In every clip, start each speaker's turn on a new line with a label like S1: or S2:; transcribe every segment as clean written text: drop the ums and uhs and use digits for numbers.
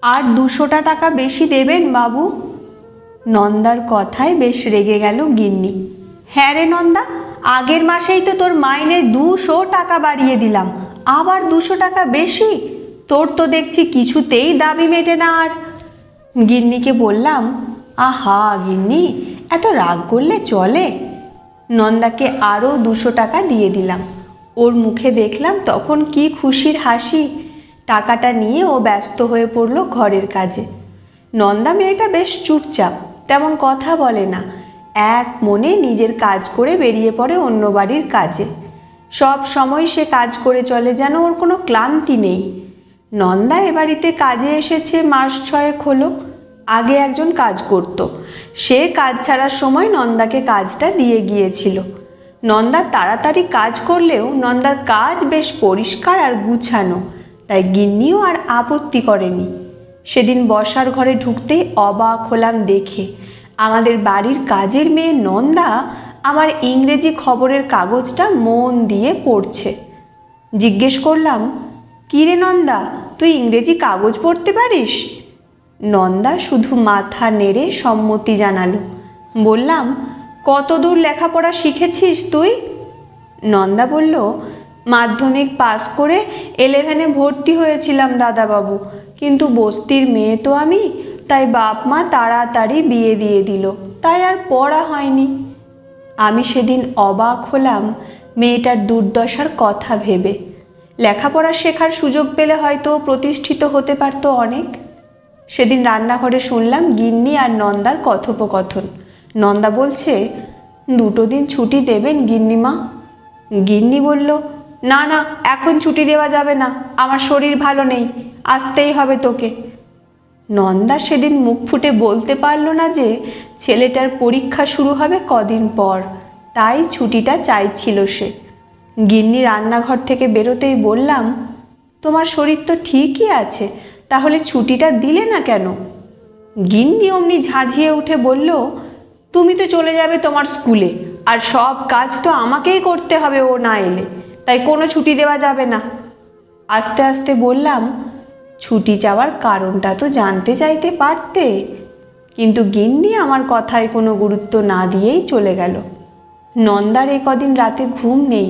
S1: আর 200টা টাকা বেশি দেবেন বাবু। নন্দার কথায় বেশ রেগে গেল গিন্নি। হ্যাঁ রে নন্দা, আগের মাসেই তো তোর মাইনে 200 টাকা বাড়িয়ে দিলাম, আবার 200 টাকা বেশি? তোর তো দেখছি কিছুতেই দাবি মেটে না। আর গিন্নিকে বললাম, আহা গিন্নি, এত রাগ করলে চলে? নন্দাকে আরও 200 টাকা দিয়ে দিলাম। ওর মুখে দেখলাম তখন কি খুশির হাসি। টাকাটা নিয়ে ও ব্যস্ত হয়ে পড়ল ঘরের কাজে। নন্দা মেয়েটা বেশ চুপচাপ, তেমন কথা বলে না, এক মনে নিজের কাজ করে বেরিয়ে পড়ে অন্য বাড়ির কাজে। সব সময় সে কাজ করে চলে, যেন ওর কোনো ক্লান্তি নেই। নন্দা এ বাড়িতে কাজে এসেছে মাস 6 হলো। আগে একজন কাজ করত, সে কাজ ছাড়ার সময় নন্দাকে কাজটা দিয়ে গিয়েছিল। নন্দা তাড়াতাড়ি কাজ করলেও নন্দার কাজ বেশ পরিষ্কার আর গুছানো, তাই গিন্নিও আর আপত্তি করেনি। সেদিন বসার ঘরে ঢুকতেই অবাক হলাম দেখে, আমাদের বাড়ির কাজের মেয়ে নন্দা আমার ইংরেজি খবরের কাগজটা মন দিয়ে পড়ছে। জিজ্ঞেস করলাম, কী রে নন্দা, তুই ইংরেজি কাগজ পড়তে পারিস? নন্দা শুধু মাথা নেড়ে সম্মতি জানালো। বললাম, কত দূর লেখাপড়া শিখেছিস তুই? নন্দা বলল, মাধ্যমিক পাস করে 11-এ ভর্তি হয়েছিলাম দাদাবাবু, কিন্তু বস্তির মেয়ে তো আমি, তাই বাপ মা তাড়াতাড়ি বিয়ে দিয়ে দিল, তাই আর পড়া হয়নি। আমি সেদিন অবাক হলাম মেয়েটার দুর্দশার কথা ভেবে। লেখাপড়া শেখার সুযোগ পেলে হয়তো প্রতিষ্ঠিত হতে পারত অনেক। সেদিন রান্নাঘরে শুনলাম গিন্নি আর নন্দার কথোপকথন। নন্দা বলছে, 2 দিন ছুটি দেবেন গিন্নিমা? গিন্নি বলল, না না, এখন ছুটি দেওয়া যাবে না, আমার শরীর ভালো নেই, আসতেই হবে তোকে। নন্দা সেদিন মুখ ফুটে বলতে পারল না যে ছেলেটার পরীক্ষা শুরু হবে কদিন পর, তাই ছুটিটা চাইছিল সে। গিন্নি রান্নাঘর থেকে বেরোতেই বললাম, তোমার শরীর তো ঠিকই আছে, তাহলে ছুটিটা দিলে না কেন? গিন্নি অমনি ঝাঁঝিয়ে উঠে বলল, তুমি তো চলে যাবে তোমার স্কুলে, আর সব কাজ তো আমাকেই করতে হবে ও না এলে, তাই কোনো ছুটি দেওয়া যাবে না। আস্তে আস্তে বললাম, ছুটি চাওয়ার কারণটা তো জানতে চাইতে পারতে। কিন্তু গিন্নি আমার কথায় কোনো গুরুত্ব না দিয়েই চলে গেল। নন্দার এ কদিন রাতে ঘুম নেই,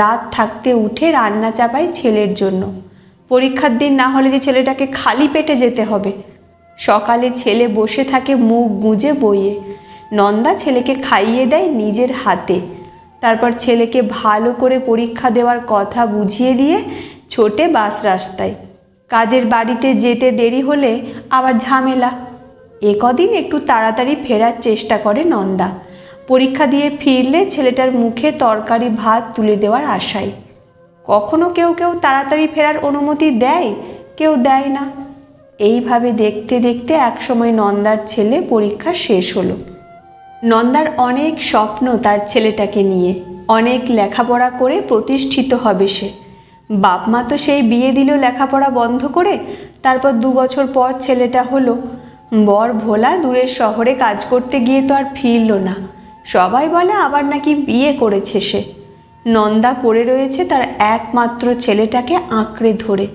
S1: রাত থাকতে উঠে রান্না চাপাই ছেলের জন্য। পরীক্ষার দিন না হলে যে ছেলেটাকে খালি পেটে যেতে হবে। সকালে ছেলে বসে থাকে মুখ গুঁজে বইয়ে, নন্দা ছেলেকে খাইয়ে দেয় নিজের হাতে। তারপর ছেলেকে ভালো করে পরীক্ষা দেওয়ার কথা বুঝিয়ে দিয়ে ছোটে বাস রাস্তায়। কাজের বাড়িতে যেতে দেরি হলে আবার ঝামেলা। এ কদিন একটু তাড়াতাড়ি ফেরার চেষ্টা করে নন্দা, পরীক্ষা দিয়ে ফিরলে ছেলেটার মুখে তরকারি ভাত তুলে দেওয়ার আশায়। কখনো কেউ কেউ তাড়াতাড়ি ফেরার অনুমতি দেয়, কেউ দেয় না। এইভাবে দেখতে দেখতে একসময় নন্দার ছেলে পরীক্ষা শেষ হলো। নন্দার অনেক স্বপ্ন তার ছেলেটাকে নিয়ে, অনেক লেখাপড়া করে প্রতিষ্ঠিত হবে সে। বাপ মা তো সেই বিয়ে দিল লেখাপড়া বন্ধ করে, তারপর 2 বছর পর ছেলেটা হলো। বর ভোলা দূরের শহরে কাজ করতে গিয়ে তো আর ফিরল না। সবাই বলে আবার নাকি বিয়ে করেছে সে। নন্দা পড়ে রয়েছে তার একমাত্র ছেলেটাকে আঁকড়ে ধরে।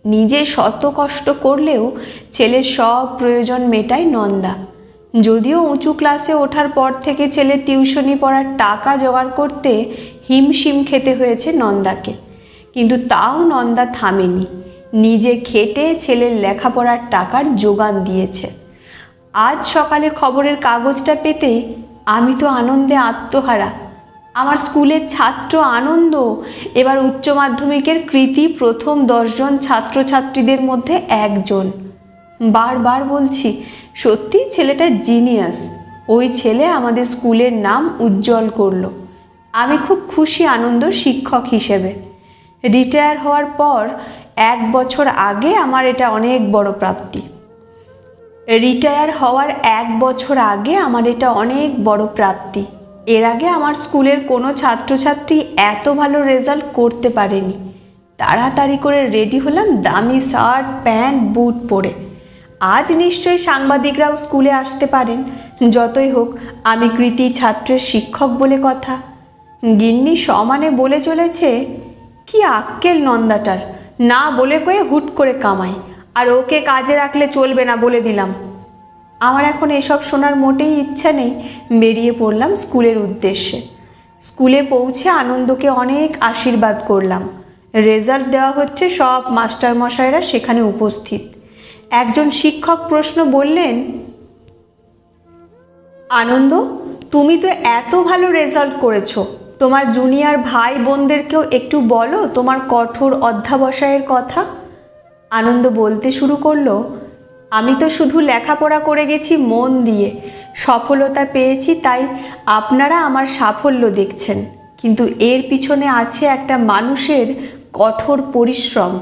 S1: নিজে শত কষ্ট করলেও ছেলের সব প্রয়োজন মেটায় নন্দা। যদিও উঁচু ক্লাসে ওঠার পর থেকে ছেলের টিউশনি পড়ার টাকা জোগাড় করতে হিমশিম খেতে হয়েছে নন্দাকে, কিন্তু তাও নন্দা থামেনি। নিজে খেটে ছেলের লেখাপড়ার টাকার যোগান দিয়েছে। আজ সকালে খবরের কাগজটা পেতে আমি তো আনন্দে আত্মহারা। আমার স্কুলের ছাত্র আনন্দ এবার উচ্চ মাধ্যমিকের কৃতী প্রথম 10 জন ছাত্রছাত্রীদের মধ্যে একজন। বারবার বলছি, সত্যি ছেলেটা জিনিয়াস। ওই ছেলে আমাদের স্কুলের নাম উজ্জ্বল করলো। আমি খুব খুশি আনন্দ শিক্ষক হিসেবে। রিটায়ার হওয়ার পর 1 বছর আগে আমার এটা অনেক বড় প্রাপ্তি। এর আগে আমার স্কুলের কোনো ছাত্রছাত্রী এত ভালো রেজাল্ট করতে পারেনি। তাড়াতাড়ি করে রেডি হলাম দামি শার্ট প্যান্ট বুট পরে। আজ নিশ্চয়ই সাংবাদিকরাও স্কুলে আসতে পারেন। যতই হোক আমি কৃতী ছাত্রের শিক্ষক বলে কথা। গিন্নি সমানে বলে চলেছে, কি আক্কেল নন্দাটার, না বলে কয়ে হুট করে কামাই। আর ওকে কাজে রাখলে চলবে না বলে দিলাম। আমার এখন এসব শোনার মোটেই ইচ্ছা নেই। বেরিয়ে পড়লাম স্কুলের উদ্দেশ্যে। স্কুলে পৌঁছে আনন্দকে অনেক আশীর্বাদ করলাম। রেজাল্ট দেওয়া হচ্ছে, সব মাস্টারমশাইরা সেখানে উপস্থিত। একজন শিক্ষক প্রশ্ন বললেন, আনন্দ, তুমি তো এত ভালো রেজাল্ট করেছো, তোমার জুনিয়র ভাই বোনদেরকেও একটু বলো তোমার কঠোর অধ্যাবসায়ের কথা। আনন্দ বলতে শুরু করলো, আমি তো শুধু লেখাপড়া করে গেছি মন দিয়ে, সফলতা পেয়েছি, তাই আপনারা আমার সাফল্য দেখছেন, কিন্তু এর পিছনে আছে একটা মানুষের কঠোর পরিশ্রম,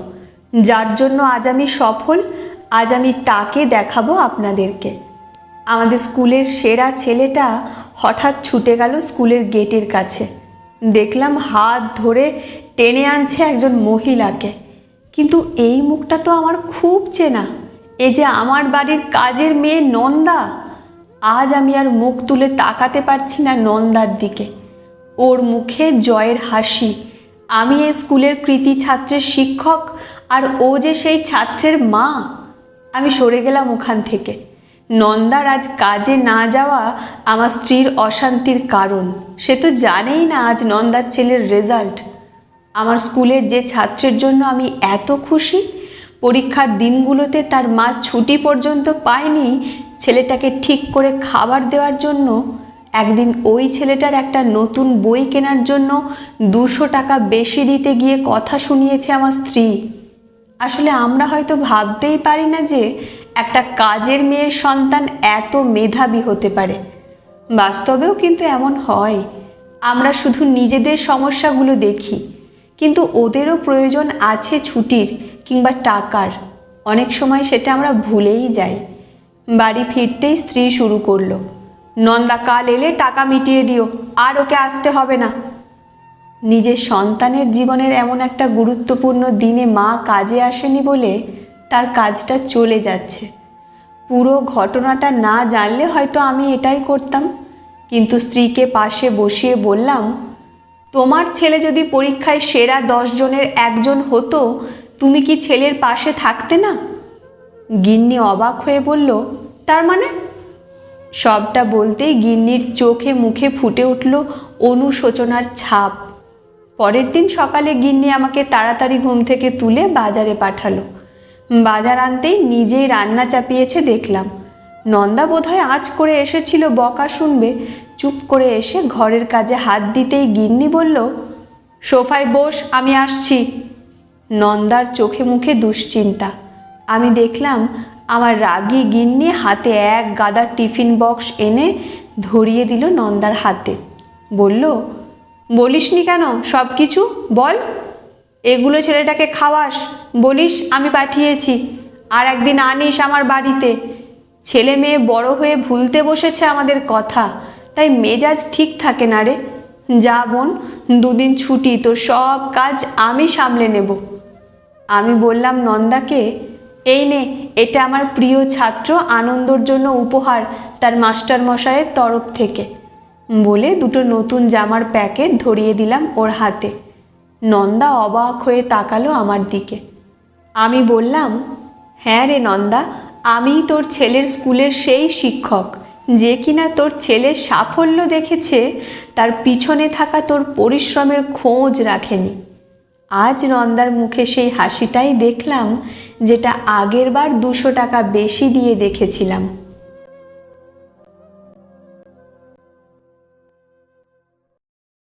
S1: যার জন্য আজ আমি সফল। আজ আমি তাকে দেখাবো আপনাদেরকে। আমাদের স্কুলের সেরা ছেলেটা হঠাৎ ছুটে গেল স্কুলের গেটের কাছে। দেখলাম হাত ধরে টেনে আনছে একজন মহিলাকে, কিন্তু এই মুখটা তো আমার খুব চেনা। এ যে আমার বাড়ির কাজের মেয়ে নন্দা। আজ আমি আর মুখ তুলে তাকাতে পারছি না নন্দার দিকে। ওর মুখে জয়ের হাসি। আমি এই স্কুলের কৃতি ছাত্রের শিক্ষক, আর ও যে সেই ছাত্রের মা। আমি সরে গেলাম ওখান থেকে। নন্দার আজ কাজে না যাওয়া আমার স্ত্রীর অশান্তির কারণ। সে তো জানেই না আজ নন্দার ছেলের রেজাল্ট। আমার স্কুলের যে ছাত্রের জন্য আমি এত খুশি, পরীক্ষার দিনগুলোতে তার মা ছুটি পর্যন্ত পায়নি ছেলেটাকে ঠিক করে খাবার দেওয়ার জন্য। একদিন ওই ছেলেটার একটা নতুন বই কেনার জন্য 200 টাকা বেশি দিতে গিয়ে কথা শুনিয়েছে আমার স্ত্রী। আসলে আমরা হয়তো ভাবতেই পারি না যে একটা কাজের মেয়ের সন্তান এত মেধাবী হতে পারে। বাস্তবেও কিন্তু এমন হয়। আমরা শুধু নিজেদের সমস্যাগুলো দেখি, কিন্তু ওদেরও প্রয়োজন আছে ছুটির কিংবা টাকার। অনেক সময় সেটা আমরা ভুলেই যাই। বাড়ি ফিরতেই স্ত্রী শুরু করলো, নন্দা কাল এলে টাকা মিটিয়ে দিও, আর ওকে আসতে হবে না। নিজের সন্তানের জীবনের এমন একটা গুরুত্বপূর্ণ দিনে মা কাজে আসেনি বলে তার কাজটা চলে যাচ্ছে। পুরো ঘটনাটা না জানলে হয়তো আমি এটাই করতাম, কিন্তু স্ত্রীকে পাশে বসিয়ে বললাম, তোমার ছেলে যদি পরীক্ষায় সেরা 10 জনের একজন হতো, তুমি কি ছেলের পাশে থাকতে না? গিন্নি অবাক হয়ে বলল, তার মানে? সবটা বলতেই গিন্নির চোখে মুখে ফুটে উঠল অনুশোচনার ছাপ। পরের দিন সকালে গিন্নি আমাকে তাড়াতাড়ি ঘুম থেকে তুলে বাজারে পাঠালো। বাজার আনতেই নিজেই রান্না চাপিয়েছে দেখলাম। নন্দা বোধহয় আঁচ করে এসেছিল বকা শুনবে। চুপ করে এসে ঘরের কাজে হাত দিতেই গিন্নি বলল, সোফায় বস, আমি আসছি। নন্দার চোখে মুখে দুশ্চিন্তা। আমি দেখলাম আমার রাগী গিন্নি হাতে এক গাদা টিফিন বক্স এনে ধরিয়ে দিল নন্দার হাতে। বলল, বলিসনি কেন সব কিছু? বল। এগুলো ছেলেটাকে খাওয়াস, বলিস আমি পাঠিয়েছি, আর একদিন আনিস আমার বাড়িতে। ছেলে মেয়ে বড় হয়ে ভুলতে বসেছে আমাদের কথা, তাই মেজাজ ঠিক থাকে না রে। যা বোন, 2 দিন ছুটি, তোর সব কাজ আমি সামলে নেব। আমি বললাম নন্দাকে, এই নে, এটা আমার প্রিয় ছাত্র আনন্দর জন্য উপহার তার মাস্টার মশাইয়ের তরফ থেকে, বলে 2টো নতুন জামার প্যাকেট ধরিয়ে দিলাম ওর হাতে। নন্দা অবাক হয়ে তাকালো আমার দিকে। আমি বললাম, হ্যাঁ রে নন্দা, আমি তোর ছেলের স্কুলের সেই শিক্ষক যে কিনা তোর ছেলের সাফল্য দেখেছে, তার পিছনে থাকা তোর পরিশ্রমের খোঁজ রাখেনি। আজ নন্দার মুখে সেই হাসিটাই দেখলাম যেটা আগের বার 200 টাকা বেশি দিয়ে দেখেছিলাম।